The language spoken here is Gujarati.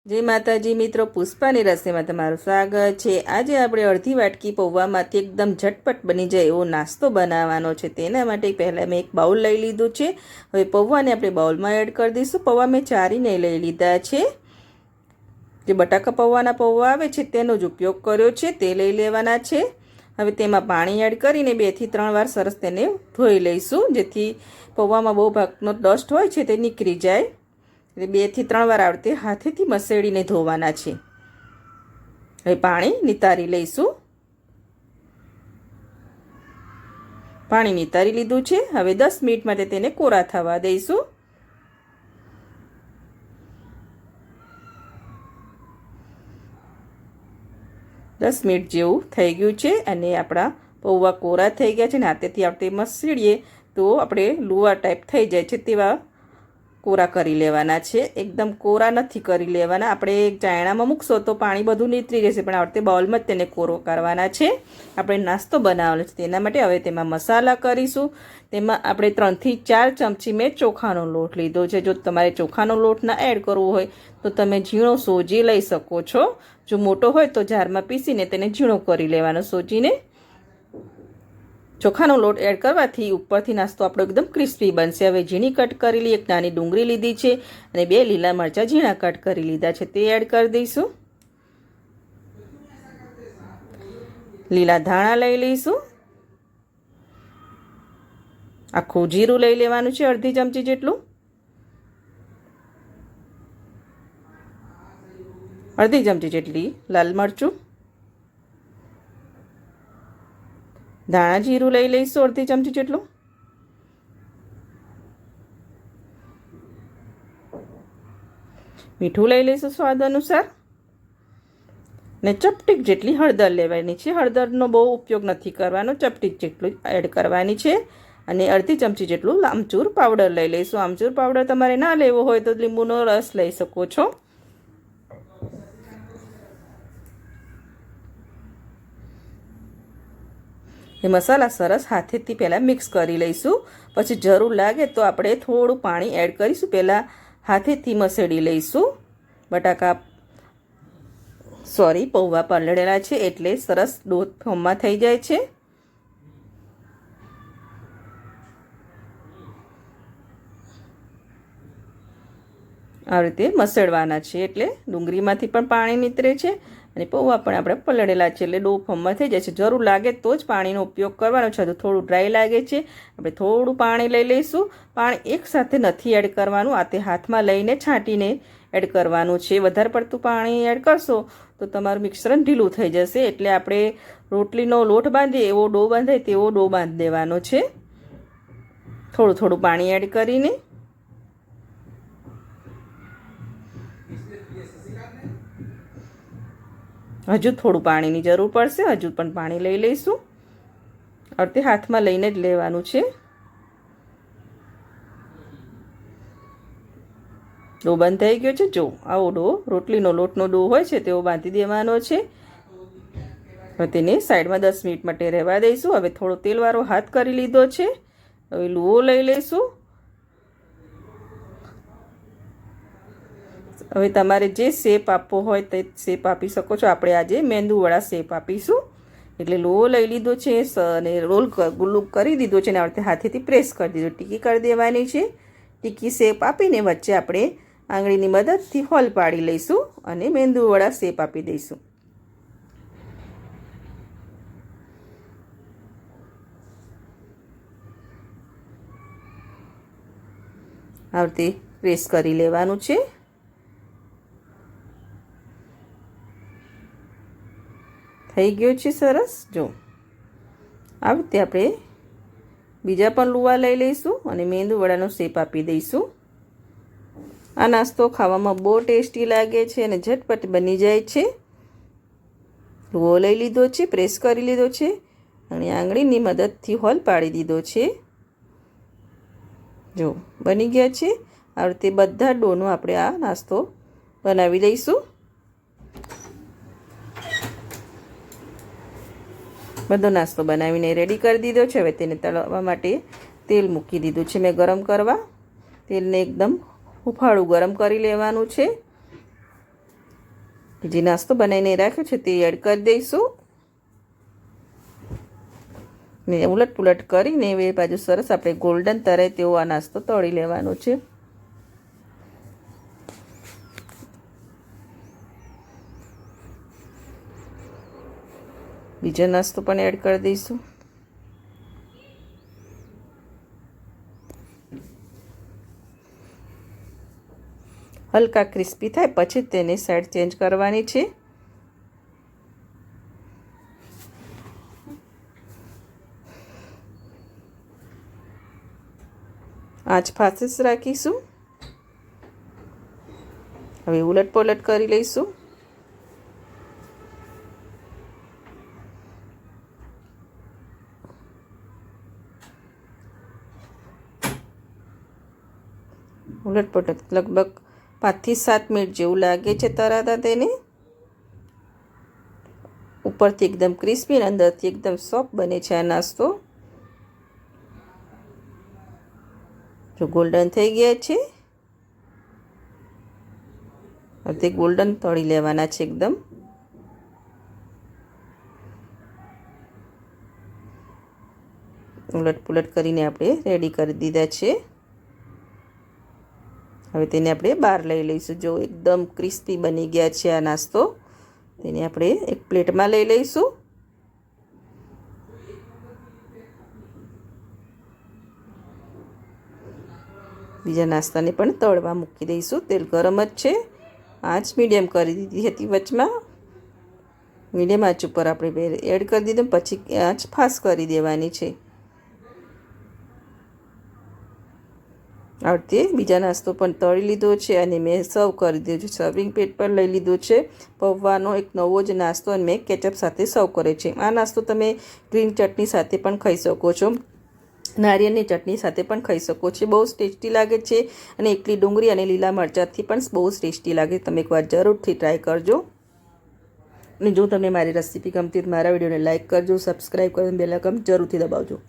જય માતાજી મિત્રો, પુષ્પાની રસોઈમાં તમારું સ્વાગત છે। આજે આપણે અડધી વાટકી પૌવામાંથી એકદમ ઝટપટ બની જાય એવો નાસ્તો બનાવવાનો છે। તેના માટે પહેલાં મેં એક બાઉલ લઈ લીધું છે। હવે પૌવાને આપણે બાઉલમાં એડ કરી દઈશું। પૌવા મેં ચારીને લઈ લીધા છે। જે બટાકા પૌવાના પૌવા આવે છે તેનો જ ઉપયોગ કર્યો છે, તે લઈ લેવાના છે। હવે તેમાં પાણી એડ કરીને 2 થી 3 વાર સરસ તેને ધોઈ લઈશું, જેથી પૌવામાં બહુ ભાગનો ડસ્ટ હોય છે તે નીકળી જાય। 2 થી 3 વાર આ રીતે હાથેથી મસળીને ધોવાના છે। હવે પાણી નિતારી લઈશું। પાણી નિતારી લીધું છે। હવે 10 મિનિટ માટે તેને કોરા થવા દઈશું। દસ મિનિટ જેવું થઈ ગયું છે અને આપણા પૌવા કોરા થઈ ગયા છે ને હાથેથી આપણે મસળીએ તો આપણે લુવા ટાઈપ થઈ જાય છે તેવા કોરા કરી લેવાના છે। એકદમ કોરા નથી કરી લેવાના। આપણે ચાયણામાં મૂકશો તો પાણી બધું નીતરી જશે, પણ આ વખતે બાઉલમાં જ તેને કોરો કરવાના છે। આપણે નાસ્તો બનાવવાનો છે તેના માટે હવે તેમાં મસાલા કરીશું। તેમાં આપણે 3 થી 4 ચમચી મેં ચોખાનો લોટ લીધો છે। જો તમારે ચોખાનો લોટ ના એડ કરવો હોય તો તમે ઝીણો સોજી લઈ શકો છો। જો મોટો હોય તો જારમાં પીસીને તેને ઝીણો કરી લેવાનો સોજીને। ચોખાનો લોટ એડ કરવાથી ઉપરથી નાસ્તો આપણો એકદમ ક્રિસ્પી બનશે। હવે ઝીણી કટ કરેલી એક નાની ડુંગળી લીધી છે અને 2 લીલા મરચાં ઝીણા કટ કરી લીધા છે, તે એડ કરી દઈશું। લીલા ધાણા લઈ લઈશું। આખું જીરું લઈ લેવાનું છે, અડધી ચમચી જેટલું। અડધી ચમચી જેટલી લાલ મરચું। ધાણા જીરું લઈ લઈશું અડધી ચમચી જેટલું। મીઠું લઈ લઈશું સ્વાદ અનુસાર ને ચપટીક જેટલી હળદર લેવાની છે। હળદરનો બહુ ઉપયોગ નથી કરવાનો, ચપટીક જેટલું એડ કરવાની છે। અને અડધી ચમચી જેટલું આમચૂર પાવડર લઈ લઈશું। આમચૂર પાવડર તમારે ના લેવો હોય તો લીંબુનો રસ લઈ શકો છો। એ મસાલા સરસ હાથેથી પહેલાં મિક્સ કરી લઈશું, પછી જરૂર લાગે તો આપણે થોડું પાણી એડ કરીશું। પહેલાં હાથેથી મસળી લઈશું। પૌવા પલળેલા છે એટલે સરસ ડો ફોર્મમાં થઈ જાય છે। આ રીતે મસળવાના છે એટલે ડુંગળીમાંથી પણ પાણી નીતરે છે અને પૌવા પણ આપણે પલળેલા છે એટલે ડો ફોર્મમાં થઈ જાય છે। જરૂર લાગે તો જ પાણીનો ઉપયોગ કરવાનો છે। તો થોડું ડ્રાય લાગે છે, આપણે થોડું પાણી લઈ લઈશું। પાણી એકસાથે નથી એડ કરવાનું, આ તે હાથમાં લઈને છાંટીને એડ કરવાનું છે। વધારે પડતું પાણી એડ કરશો તો તમારું મિશ્રણ ઢીલું થઈ જશે, એટલે આપણે રોટલીનો લોટ બાંધીએ એવો ડો બાંધાય તેવો ડો બાંધી દેવાનો છે, થોડું થોડું પાણી એડ કરીને। હજુ થોડું પાણીની જરૂર પડશે, હજુ પણ પાણી લઈ લઈશું। હવે તે હાથમાં લઈને જ લેવાનું છે। ડો બંધ થઈ ગયો છે। જો આવો ડો રોટલીનો લોટનો ડો હોય છે તેવો બાંધી દેવાનો છે। હવે તેને સાઈડમાં 10 મિનિટ માટે રહેવા દઈશું। હવે થોડો તેલવાળો હાથ કરી લીધો છે। હવે લુઓ લઈ લઈશું। હવે તમારે જે શેપ આપવો હોય તે શેપ આપી શકો છો। આપણે આજે મેંદુવડા શેપ આપીશું, એટલે લોહો લઈ લીધો છે અને રોલ ગુલ્લું કરી દીધો છે અને આ રીતે હાથેથી પ્રેસ કરી દીધો, ટીકી કરી દેવાની છે। ટીકી શેપ આપીને વચ્ચે આપણે આંગળીની મદદથી હોલ પાડી લઈશું અને મેંદુવડા શેપ આપી દઈશું। આ રીતે પ્રેસ કરી લેવાનું છે। થઈ ગયો છે સરસ। જો આ રીતે આપણે બીજા પણ લુવા લઈ લઈશું અને મેંદુવડાનો શેપ આપી દઈશું। આ નાસ્તો ખાવામાં બહુ ટેસ્ટી લાગે છે અને ઝટપટ બની જાય છે। લુવો લઈ લીધો છે, પ્રેસ કરી લીધો છે અને આંગળીની મદદથી હોલ પાડી દીધો છે। જો બની ગયા છે। આ રીતે બધા ડોનો આપણે આ નાસ્તો બનાવી લઈશું। બધો નાસ્તો બનાવીને રેડી કરી દીધો છે। હવે તેને તળવા માટે તેલ મૂકી દીધું છે મેં ગરમ કરવા। તેલને એકદમ હુંફાળું ગરમ કરી લેવાનું છે। જે નાસ્તો બનાવીને રાખ્યો છે તે એડ કરી દઈશું ને ઉલટ પુલટ કરીને એ બાજુ સરસ આપણે ગોલ્ડન તરે તેવો આ નાસ્તો તળી લેવાનો છે. બીજો નાસ્તો પણ એડ કરી દઈશું. હલકા ક્રિસ્પી થાય પછી તેની સાઈડ ચેન્જ કરવાની છે. આંચ ફાસ્ટ જ રાખીશું. હવે ઉલટ પલટ કરી લઈશું. ઉલટ પલટ લગભગ 5 થી 7 મિનિટ જેવું લાગે છે તરાતા તેને. ઉપરથી એકદમ ક્રિસ્પી અને અંદરથી એકદમ સોફ્ટ બને છે આ નાસ્તો. જો ગોલ્ડન થઈ ગયા છે, તે ગોલ્ડન તળી લેવાના છે એકદમ. ઉલટ પુલટ કરીને આપણે રેડી કરી દીધા છે. હવે તેને આપણે બહાર લઈ લઈશું. જો એકદમ ક્રિસ્પી બની ગયા છે આ નાસ્તો. તેને આપણે એક પ્લેટમાં લઈ લઈશું. બીજા નાસ્તાને પણ તળવા મૂકી દઈશું. તેલ ગરમ જ છે. આંચ મીડિયમ કરી દીધી હતી વચમાં. મીડિયમ આંચ ઉપર આપણે એડ કરી દીધું, પછી આંચ ફાસ્ટ કરી દેવાની છે. આ રીતે બીજા નાસ્તો પણ તળી લીધો છે અને મેં સર્વ કરી દીધો છે. સર્વિંગ પ્લેટ પર લઈ લીધો છે. પૌવાનો એક નવો જ નાસ્તો અને મેં કેચઅપ સાથે સર્વ કરે છે. આ નાસ્તો તમે ગ્રીન ચટણી સાથે પણ ખાઈ શકો છો, નારિયેળની ચટણી સાથે પણ ખાઈ શકો છો. બહુ ટેસ્ટી લાગે છે અને એકલી ડુંગળી અને લીલા મરચાંથી પણ બહુ ટેસ્ટી લાગે. તમે એકવાર જરૂરથી ટ્રાય કરજો. અને જો તમને મારી રેસીપી ગમતી હોય તો મારા વિડીયોને લાઇક કરજો, સબસ્ક્રાઈબ કરજો, બેલ આઇકન જરૂરથી દબાવજો.